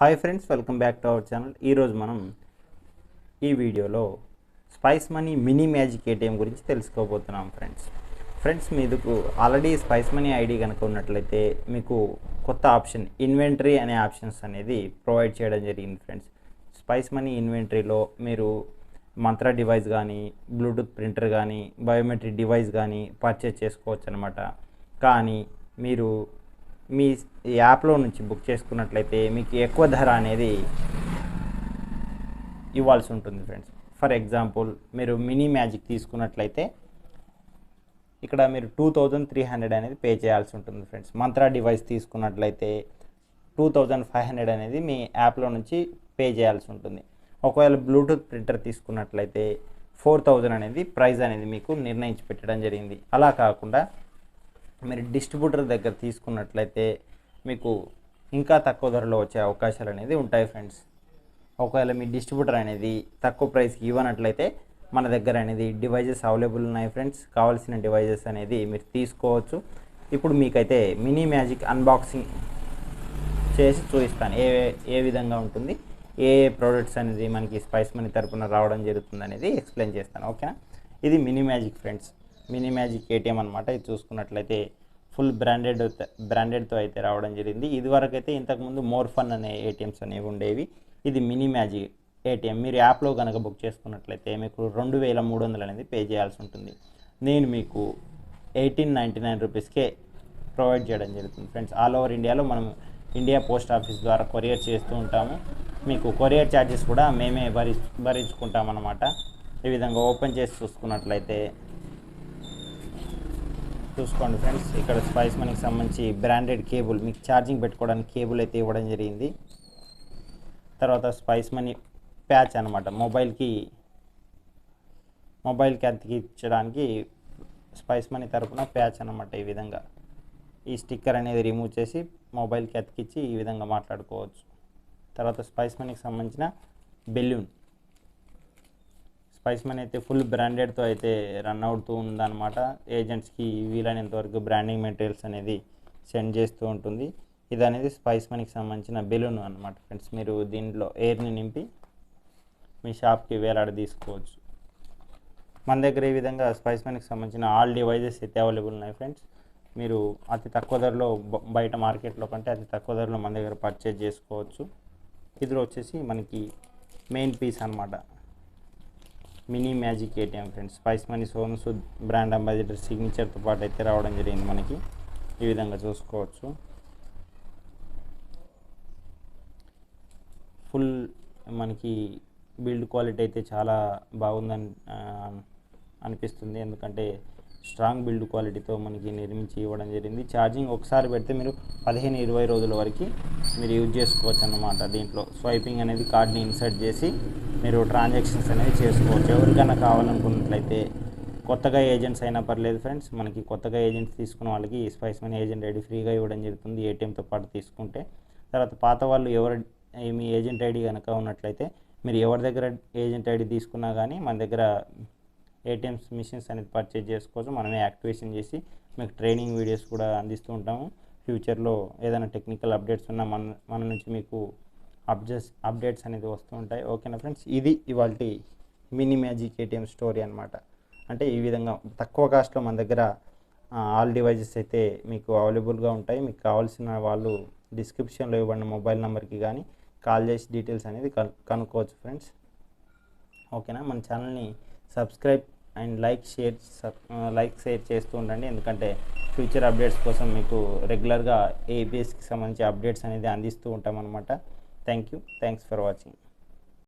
Hi friends, welcome back to our channel. ఈరోజు మనం ఈ వీడియోలో spice money mini magic ATM గురించి తెలుసుకోబోతున్నాం. ఫ్రెండ్స్ మీకు ఆల్రెడీ స్పైస్ మనీ ఐడి కనుక ఉన్నట్లయితే మీకు కొత్త ఆప్షన్ ఇన్వెంటరీ అనే ఆప్షన్స్ అనేది ప్రొవైడ్ చేయడం జరిగింది. ఫ్రెండ్స్, స్పైస్ మనీ ఇన్వెంటరీలో మీరు మంత్రా డివైస్ కానీ, బ్లూటూత్ ప్రింటర్ కానీ, బయోమెట్రిక్ డివైస్ కానీ పర్చేజ్ చేసుకోవచ్చు అనమాట. కానీ మీరు మీ యాప్లో నుంచి బుక్ చేసుకున్నట్లయితే మీకు ఎక్కువ ధర అనేది ఇవ్వాల్సి ఉంటుంది. ఫ్రెండ్స్, ఫర్ ఎగ్జాంపుల్ మీరు మినీ మ్యాజిక్ తీసుకున్నట్లయితే ఇక్కడ మీరు 2300 అనేది పే చేయాల్సి ఉంటుంది. ఫ్రెండ్స్, మంత్రా డివైస్ తీసుకున్నట్లయితే 2500 అనేది మీ యాప్లో నుంచి పే చేయాల్సి ఉంటుంది. ఒకవేళ బ్లూటూత్ ప్రింటర్ తీసుకున్నట్లయితే 4000 అనేది ప్రైస్ అనేది మీకు నిర్ణయించి పెట్టడం జరిగింది. అలా కాకుండా మీరు డిస్ట్రిబ్యూటర్ దగ్గర తీసుకున్నట్లయితే మీకు ఇంకా తక్కువ ధరలో వచ్చే అవకాశాలు అనేది ఉంటాయి. ఫ్రెండ్స్, ఒకవేళ మీ డిస్ట్రిబ్యూటర్ అనేది తక్కువ ప్రైస్కి ఇవ్వనట్లయితే మన దగ్గర అనేది డివైజెస్ అవైలబుల్ ఉన్నాయి. ఫ్రెండ్స్, కావాల్సిన డివైజెస్ అనేది మీరు తీసుకోవచ్చు. ఇప్పుడు మీకైతే మినీ మ్యాజిక్ అన్బాక్సింగ్ చేసి చూపిస్తాను ఏ విధంగా ఉంటుంది, ఏ ప్రోడక్ట్స్ అనేది మనకి స్పైస్ మనీ తరపున రావడం జరుగుతుంది అనేది ఎక్స్ప్లెయిన్ చేస్తాను. ఓకేనా? ఇది mini magic friends, mini magic ATM అనమాట. ఇది చూసుకున్నట్లయితే ఫుల్ బ్రాండెడ్తో అయితే రావడం జరిగింది. ఇదివరకు అయితే ఇంతకుముందు మోర్ ఫన్ అనే ఏటీఎంస్ అనేవి ఉండేవి. ఇది మినీ మ్యాజిక్ ఏటీఎం. మీరు యాప్లో కనుక బుక్ చేసుకున్నట్లయితే మీకు 2300 అనేది పే చేయాల్సి ఉంటుంది. నేను మీకు 1899 రూపీస్కే ప్రొవైడ్ చేయడం జరుగుతుంది. ఫ్రెండ్స్, ఆల్ ఓవర్ ఇండియాలో మనం ఇండియా పోస్ట్ ఆఫీస్ ద్వారా కొరియర్ చేస్తూ ఉంటాము. మీకు కొరియర్ ఛార్జెస్ కూడా మేమే భరించుకుంటాం అన్నమాట. ఈ విధంగా ఓపెన్ చేసి చూసుకున్నట్లయితే చూసుకోండి ఫ్రెండ్స్, ఇక్కడ స్పైస్ మనీకి సంబంధించి బ్రాండెడ్ కేబుల్, మీకు ఛార్జింగ్ పెట్టుకోవడానికి కేబుల్ అయితే ఇవ్వడం జరిగింది. తర్వాత స్పైస్ మనీ ప్యాచ్ అనమాట, మొబైల్కి అతికించడానికి స్పైస్ మనీ తరపున ప్యాచ్ అనమాట. ఈ విధంగా ఈ స్టిక్కర్ అనేది రిమూవ్ చేసి మొబైల్కి అతికించి ఈ విధంగా మాట్లాడుకోవచ్చు. తర్వాత స్పైస్ మనీకి సంబంధించిన బెలూన్, స్పైస్ మనీ అయితే ఫుల్ బ్రాండెడ్తో అయితే రన్ అవుతూ ఉందన్నమాట. ఏజెంట్స్కి వీలైనంత వరకు బ్రాండింగ్ మెటీరియల్స్ అనేది సెండ్ చేస్తూ ఉంటుంది. ఇది అనేది స్పైస్ మనీకి సంబంధించిన బెలూన్ అనమాట. ఫ్రెండ్స్, మీరు దీంట్లో ఎయిర్ని నింపి మీ షాప్కి వేలాడదీసుకోవచ్చు. మన దగ్గర ఈ విధంగా స్పైస్ మనీకి సంబంధించిన ఆల్ డివైజెస్ అయితే అవైలబుల్ ఉన్నాయి. ఫ్రెండ్స్, మీరు అతి తక్కువ ధరలో బయట మార్కెట్లో కంటే అతి తక్కువ ధరలో మన దగ్గర పర్చేజ్ చేసుకోవచ్చు. ఇందులో వచ్చేసి మనకి మెయిన్ పీస్ అనమాట, mini magic ATM. Friends, Spice Money Sonu Sood brand ambassador సిగ్నేచర్తో పాటు అయితే రావడం జరిగింది. మనకి ఈ విధంగా చూసుకోవచ్చు. ఫుల్ మనకి బిల్డ్ క్వాలిటీ అయితే చాలా బాగుందని అనిపిస్తుంది. ఎందుకంటే స్ట్రాంగ్ బిల్డ్ క్వాలిటీతో మనకి నిర్మించి ఇవ్వడం జరిగింది. ఛార్జింగ్ ఒకసారి పెడితే మీరు 15-20 రోజుల వరకు మీరు యూజ్ చేసుకోవచ్చు అన్నమాట. దీంట్లో స్వైపింగ్ అనేది కార్డ్ని ఇన్సర్ట్ చేసి మీరు ట్రాన్సాక్షన్స్ అనేవి చేసుకోవచ్చు. ఎవరికైనా కావాలనుకున్నట్లయితే కొత్తగా ఏజెంట్స్ అయినా పర్లేదు. ఫ్రెండ్స్, మనకి కొత్తగా ఏజెంట్స్ తీసుకున్న వాళ్ళకి స్పైస్ మనీ ఏజెంట్ ఐడి ఫ్రీగా ఇవ్వడం జరుగుతుంది ఏటీఎంతో పాటు తీసుకుంటే. తర్వాత పాత వాళ్ళు మీ ఏజెంట్ ఐడి కనుక ఉన్నట్లయితే మీరు ఎవరి దగ్గర ఏజెంట్ ఐడి తీసుకున్నా కానీ మన దగ్గర ఏటీఎంస్ మిషన్స్ అనేది పర్చేజ్ చేసుకోవచ్చు. మనమే యాక్టివేషన్ చేసి మీకు ట్రైనింగ్ వీడియోస్ కూడా అందిస్తూ ఉంటాము. ఫ్యూచర్లో ఏదైనా టెక్నికల్ అప్డేట్స్ ఉన్నా మన నుంచి మీకు అప్డేట్స్ అనేది వస్తూ ఉంటాయి. ఓకేనా ఫ్రెండ్స్, ఇది ఇవాల్టి మినీ మ్యాజిక్ ఏటీఎం స్టోరీ అనమాట. అంటే ఈ విధంగా తక్కువ కాస్ట్లో మన దగ్గర ఆల్ డివైజెస్ అయితే మీకు అవైలబుల్గా ఉంటాయి. మీకు కావాల్సిన వాళ్ళు డిస్క్రిప్షన్లో ఇవ్వండి మొబైల్ నెంబర్కి కానీ కాల్ చేసి డీటెయిల్స్ అనేది కనుక్కోవచ్చు. ఫ్రెండ్స్, ఓకేనా? మన ఛానల్ని సబ్స్క్రైబ్ అండ్ లైక్ షేర్ చేస్తూ ఉండండి. ఎందుకంటే ఫ్యూచర్ అప్డేట్స్ కోసం మీకు రెగ్యులర్గా AEPSకి సంబంధించి అప్డేట్స్ అనేది అందిస్తూ ఉంటామన్నమాట. Thanks for watching.